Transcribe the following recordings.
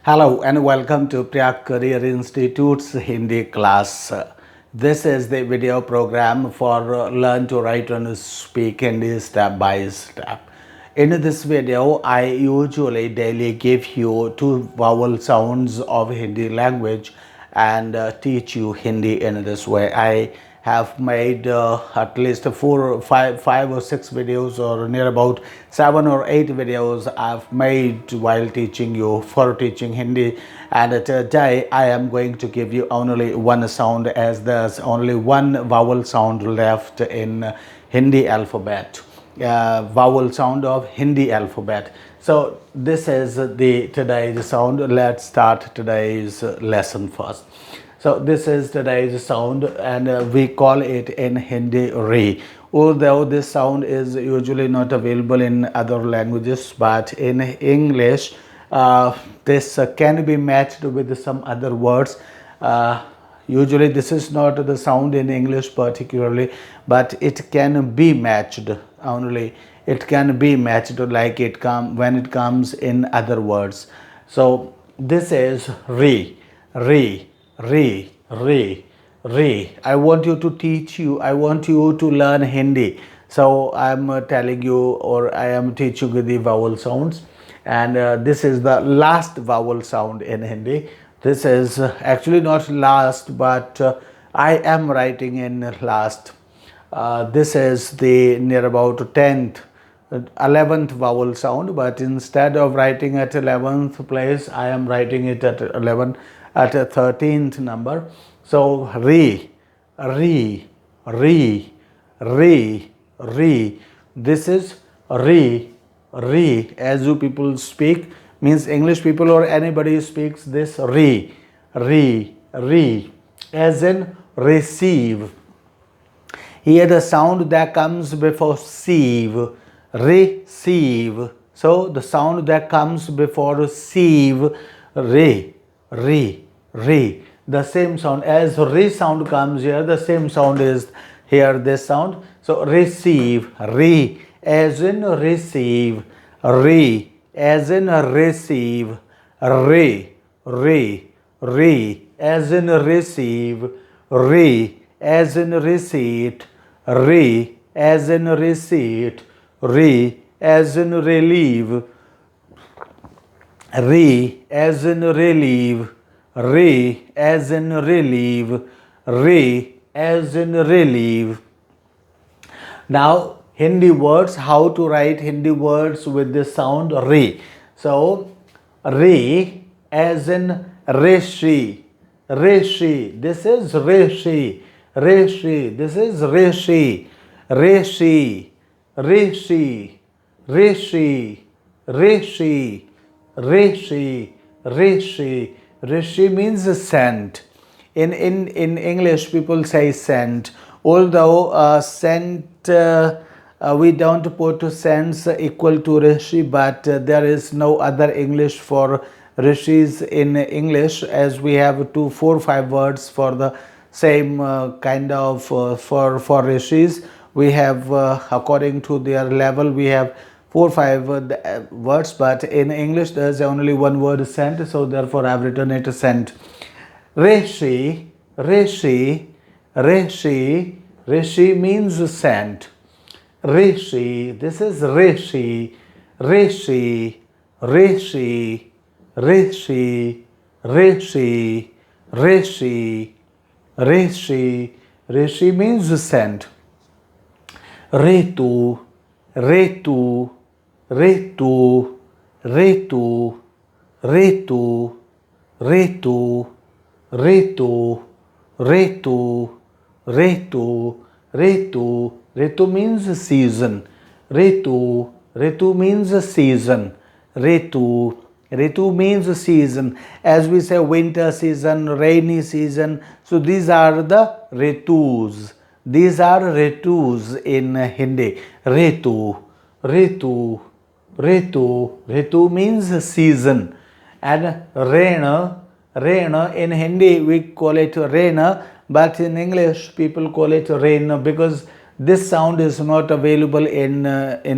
Hello and welcome to Priyak Career Institute's Hindi class. This is the video program for learn to write and speak Hindi step by step. In this video, I usually daily give you two vowel sounds of Hindi language and teach you Hindi in this way. I have made at least five or six videos, or near about 7 or 8 videos I've made while teaching you for teaching Hindi. And today I am going to give you only one sound, as there's only one vowel sound left in Hindi alphabet. Vowel sound of Hindi alphabet. So this is the today's sound. Let's start today's lesson first. So this is today's sound, and we call it in Hindi re. Although this sound is usually not available in other languages, but in English this can be matched with some other words. Usually this is not the sound in English particularly, but it can be matched only. It can be matched like when it comes in other words. So this is re, re, re, re, re. I want you to teach you. I want you to learn Hindi. So I'm telling you, or I am teaching you the vowel sounds, and this is the last vowel sound in Hindi. This is actually not last, but I am writing in last. This is the near about 10th, 11th vowel sound, but instead of writing at 11th place, I am writing it at 11 at a 13th number. So re, re, re, re, re. This is re, re. As you people speak, means English people or anybody speaks this re, re, re, as in receive. Here the sound that comes before sieve, receive. So the sound that comes before sieve, re, re, re. The same sound as re sound comes here, the same sound is here, this sound. So receive, re, as in receive, re, as in receive, re, re, re, as in receive, re, as in receipt, re, as in receipt, re, as in relieve, re, as in relieve, re, as in relieve, re, as in relieve. Now Hindi words, how to write Hindi words with this sound re. So re, as in rishi, rishi. This is rishi, rishi. This is rishi, rishi, rishi, rishi, rishi, rishi, rishi. Rishi means sent. In English, people say sent. Although sent, we don't put sense equal to rishi, but there is no other English for rishis in English, as we have 2, 4, 5 words for the same kind of for rishis. We have according to their level, we have 4, 5 words, but in English there is only one word sent, so therefore I have written it sent. Rishi, rishi, rishi, rishi means sent. Rishi, this is rishi, rishi, rishi, rishi, rishi, rishi, rishi, rishi means sent. Ritu, ritu, ritu, ritu, ritu, ritu, ritu, ritu, ritu, ritu. Ritu means season. Ritu, ritu means season. Ritu, ritu means season. As we say winter season, rainy season. So these are the ritus. These are ritus in Hindi. Ritu, ritu, ritu. Ritu means season. And rain, rain in Hindi we call it rain, but in English people call it rain because this sound is not available in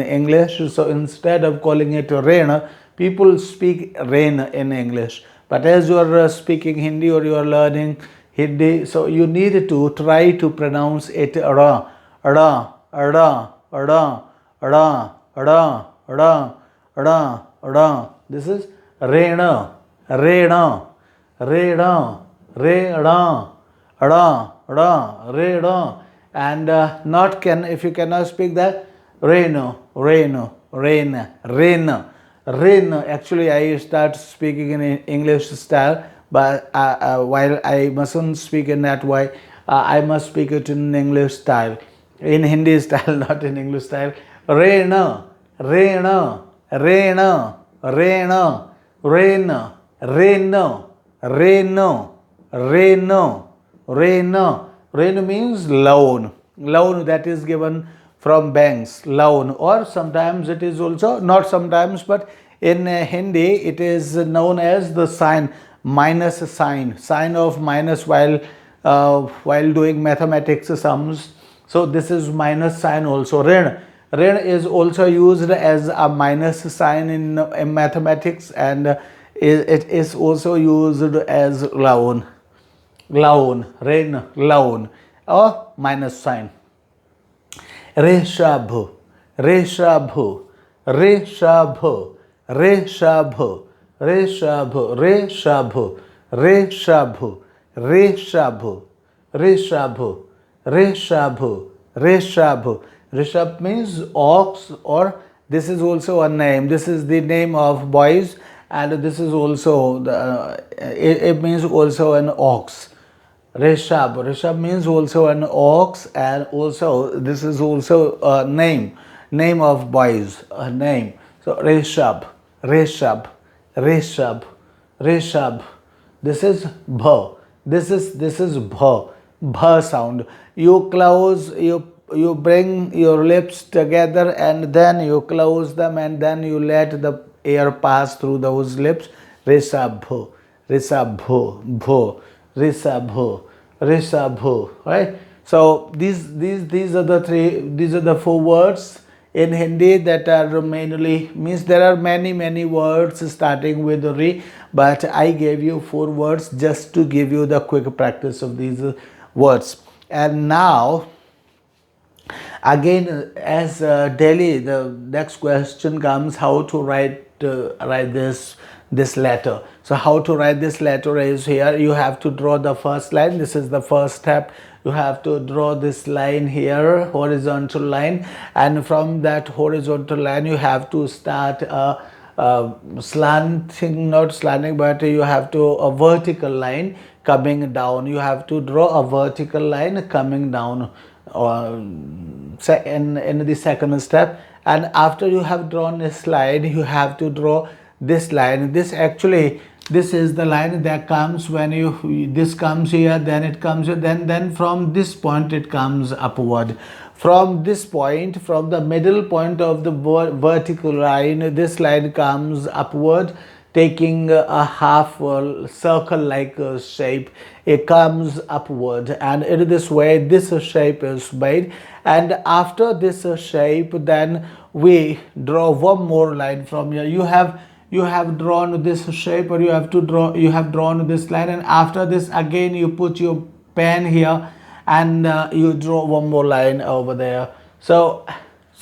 English. So instead of calling it rain, People speak rain in English, but as you are speaking Hindi or you are learning Hindi, so you need to try to pronounce it ra, ra, ra, ra, ra, ra, ra, ra, ra. This is rena, rena, rena, rena, ra, ra, rena. And not can, if you cannot speak that, reno, reno, rain, rain, rain. Actually, I start speaking in English style, but while I mustn't speak in that way, I must speak it in English style, in Hindi style, not in English style. Rain, rain, rain, rain, rain, rain, rain, rain, rain. Rain means loan. Loan that is given from banks, loan, or sometimes it is also, not sometimes, but in Hindi it is known as the sign, minus sign, sign of minus while doing mathematics sums. So this is minus sign also. Ren, ren is also used as a minus sign in mathematics, and it is also used as loan, loan, ren, loan, or minus sign. Reshabh, Reshabh, Reshabh, Reshabh, Reshabh, Reshabh, Reshabh, Reshabh, Reshabh, Reshabh, Reshabh. Rishabh means ox, or this is also a name. This is the name of boys, and this is also it means also an ox. Rishab. Rishab means also an ox, and also this is also a name, name of boys, a name. So Rishab, Rishab, Rishab, Rishab. This is bha. This is bha. Bha sound. You close, you bring your lips together, and then you close them, and then you let the air pass through those lips. Rishabh, Rishabh, bho. Rishabh, Rishabh, right? So these are the three, these are the four words in Hindi that are mainly, means there are many words starting with re, but I gave you four words just to give you the quick practice of these words. And now again, as daily, the next question comes: how to write this letter. So how to write this letter is here. You have to draw the first line. This is the first step. You have to draw this line here, horizontal line, and from that horizontal line you have to start slanting, not slanting, but you have to a vertical line coming down. You have to draw a vertical line coming down in the second step. And after you have drawn this line, you have to draw this line. This actually, this is the line that comes when you, this comes here, then it comes here, then from this point it comes upward. From this point, from the middle point of the vertical line, this line comes upward, taking a half circle like shape. It comes upward, and in this way this shape is made. And after this shape, then we draw one more line from here. You have drawn this shape, or you have drawn this line, and after this again you put your pen here, and you draw one more line over there. So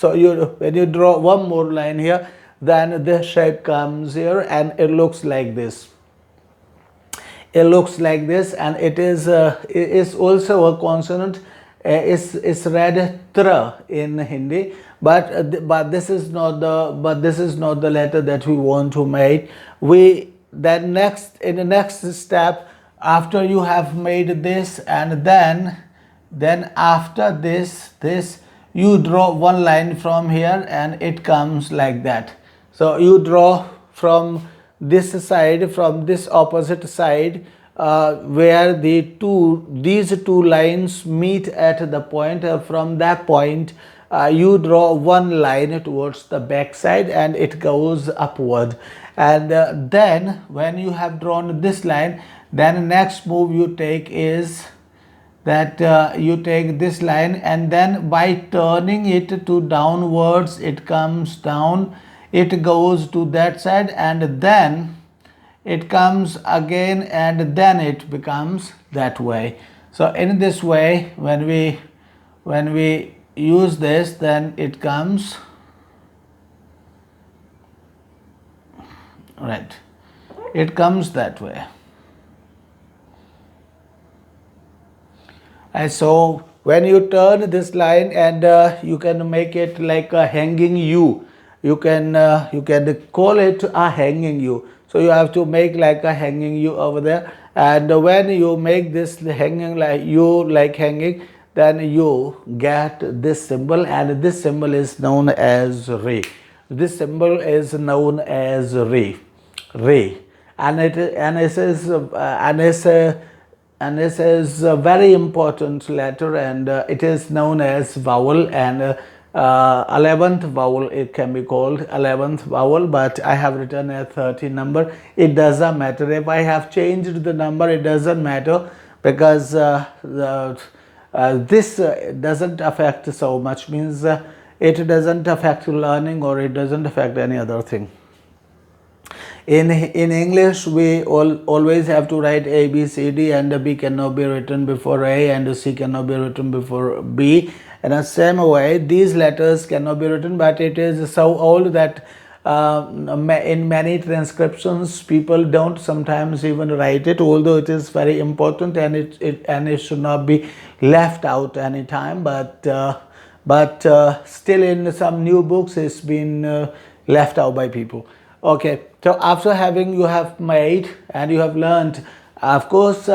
when you draw one more line here, then this shape comes here, and it looks like this. It looks like this, and it is also a consonant. It's read tra in Hindi, but this is not the letter that we want to make. We then in the next step, after you have made this, and then after this you draw one line from here, and it comes like that. So you draw from this side, from this opposite side, where these two lines meet at the point. From that point, you draw one line towards the back side, and it goes upward. And then when you have drawn this line, then next move you take is that you take this line, and then by turning it to downwards, it comes down. it goes to that side, and then it comes again, and then it becomes that way. So in this way, when we use this, then it comes right, it comes that way. And so when you turn this line, and you can make it like a hanging U, you can call it a hanging U. So you have to make like a hanging U over there, and when you make this hanging like U, like hanging, then you get this symbol, and this symbol is known as Re. This symbol is known as Re. Re. And it is and this is a very important letter, and it is known as vowel, and 11th vowel, it can be called 11th vowel, but I have written a 30 number. It doesn't matter if I have changed the number, it doesn't matter, because this doesn't affect so much, means it doesn't affect learning, or it doesn't affect any other thing. In English, we always have to write A, B, C, D, and B cannot be written before A, and C cannot be written before B. In the same way, these letters cannot be written, but it is so old that in many transcriptions, people don't sometimes even write it, although it is very important, and it should not be left out any time. But still, in some new books, it's been left out by people. Okay, so after you have made and you have learned, of course,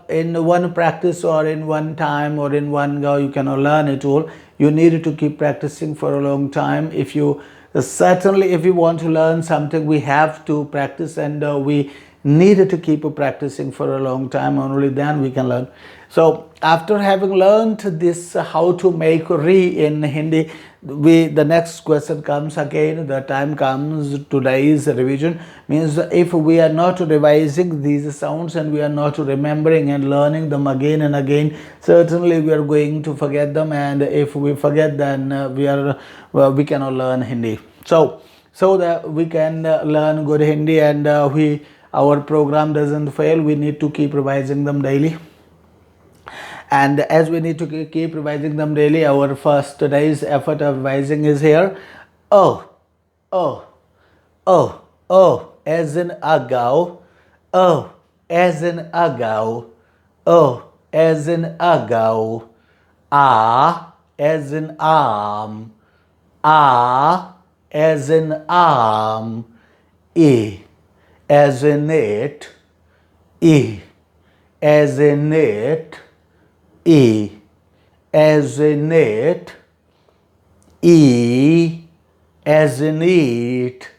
in one practice, or in one time, or in one go, you cannot learn it all. You need to keep practicing for a long time. If you want to learn something, we have to practice, and we need to keep practicing for a long time. Only then we can learn. So after having learned this, how to make Re in Hindi, the next question comes again. The time comes, today's revision, means if we are not revising these sounds, and we are not remembering and learning them again and again, certainly we are going to forget them, and if we forget, then we cannot learn Hindi. So that we can learn good Hindi, and our program doesn't fail, we need to keep revising them daily. And as we need to keep revising them daily, our first today's effort of revising is here. Oh, oh, oh, oh, as in ago. Oh, as in ago. Oh, as in ago. Ah, as in arm. Ah, as in arm. E, as in it. E, as in it. E, as in it. E, as in it.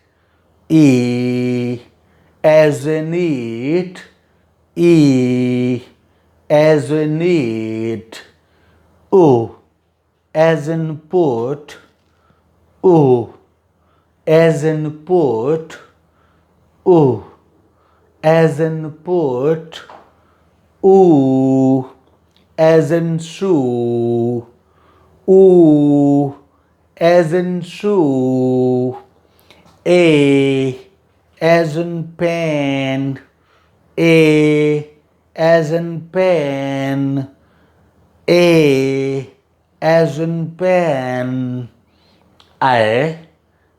E, as in it. E, as in it. O, as in put. O, as in put. O, as in put. O, as in shoe. O, as in shoe. A, as in pen. A, as in pen. A, as in pen. I,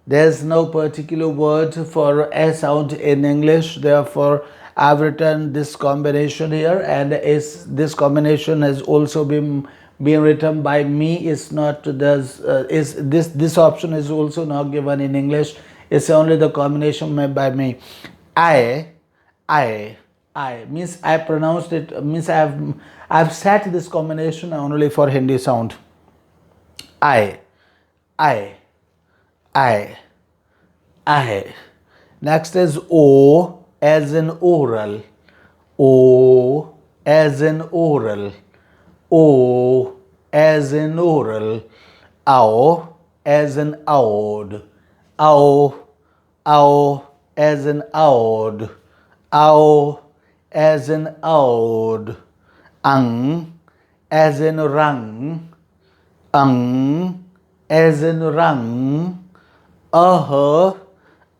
there's no particular word for a sound in English, therefore I've written this combination here, and this combination has also been written by me. It's not this option is also not given in English. It's only the combination made by me. I means I pronounced it, means I've set this combination only for Hindi sound. I. Next is O, as in oral. O, as in oral. O, as in oral. Ow, as in oud. Ow, as in oud. Ow, as in oud. As in rung. As in rung.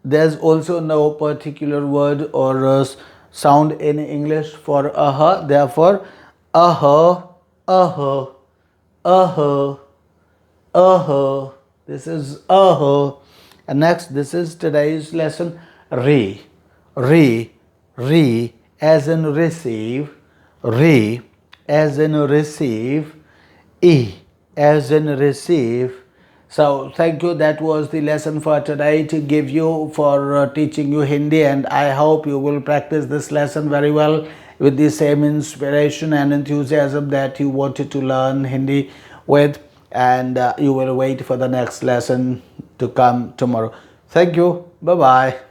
There's also no particular word or sound in English for aha. Therefore, aha, aha, aha, aha. This is aha. And next, this is today's lesson. Re, re, re, as in receive. Re, as in receive. E, as in receive. So thank you. That was the lesson for today to give you for teaching you Hindi, and I hope you will practice this lesson very well with the same inspiration and enthusiasm that you wanted to learn Hindi with, and you will wait for the next lesson to come tomorrow. Thank you. Bye bye.